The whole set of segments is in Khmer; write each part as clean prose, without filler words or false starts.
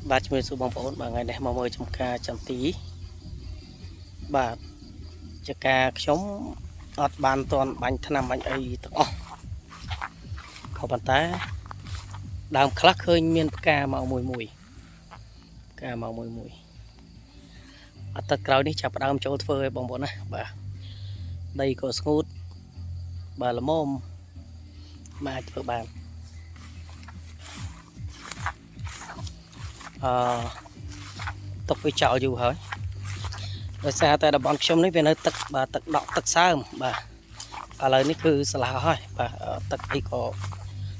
បាទជំរាបសួរបងប្អូនបាទថ្ងៃនេះមកមើលចំការចន្ទីបាទជាការខ្ញុំអត់បានតន់បាញ់ថ្នាំបាញ់អីទាំងអស់ក៏ប៉ុន្តែដើមខ្លះឃើញមានផ្កាមកមួយផ្កាមកមួយអត់ទឹកក្រោយនេះចាប់ផ្ដើមចូលធ្វើឲ្យបងប្អូនណាបាទដីក៏ស្ងួតបាទល្មមមិនអាចធ្វើបានទុកវាចោលយូរហើយដោយសារតែតំបន់ខ្ញុំនេះវានៅទឹកបាទទឹកដក់ទឹកសើមបាទឥឡូវនេះគឺស្លាប់ហើយបាទទឹកអីក៏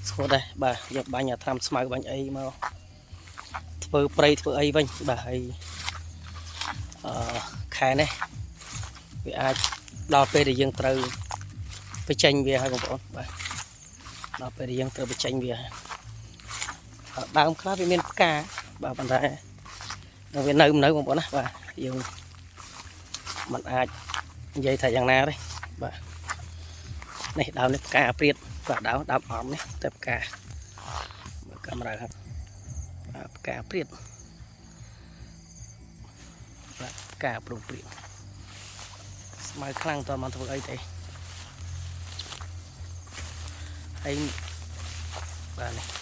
ស្ងួតដែរបាទយកបាញ់អាថ្នាំស្មៅបាញ់អីមកធ្វើព្រៃធ្វើអីវិញបាទហើយខែនេះវាអាចដល់ពេលដែលយើងត្រូវបញ្ចេញវាហើយបងប្អូនបាទដល់ពេលដែលយើងត្រូវបញ្ចេញវាដើមខ្លះវាមានផ្កាបាទប៉ុន្តែវានៅបងប្អូនណាបាទយើងមិនអាចនិយាយថាយ៉ាងណាទេបាទនេះដើមនេះផ្កាព្រាតបាទដើមអមនេះតែផ្កាមើលកាមេរ៉ាครับផ្កាព្រាតបាទផ្កាព្រាតស្មៅខ្លាំងតើមិនធ្វើអីទេហើយបាទនេះ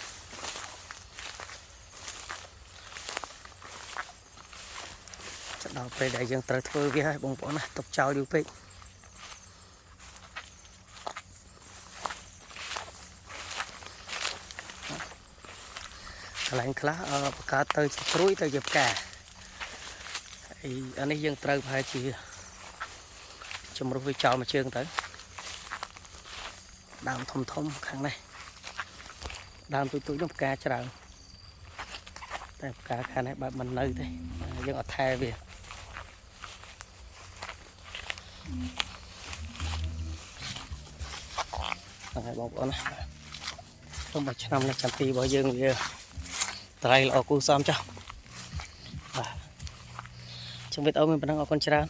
ដល់ពេលដែលយើងត្រូវធ្វើវាហើយបងប្អូនណាទុកចោលយូរពេកកន្លែងខ្លះបង្កើតទៅជាព្រួយទៅជាផ្កាហើយអានេះយើងត្រូវប្រហែលជាជំរុះវាចោលមួយជើងទៅដើមធំខាងនេះដើមទូចនោះផ្កាច្រើនតែផ្កាខាងនេះបែបមិននៅទេយើងអត់ថែវាហើយបងប្អូនណាខ្ញុំមួយឆ្នាំនេះចន្ទីរបស់យើងវាត្រៃល្អគូសំចាស់បាទជំរាបអរមានប៉ុណ្ណឹងអរគុណច្រើន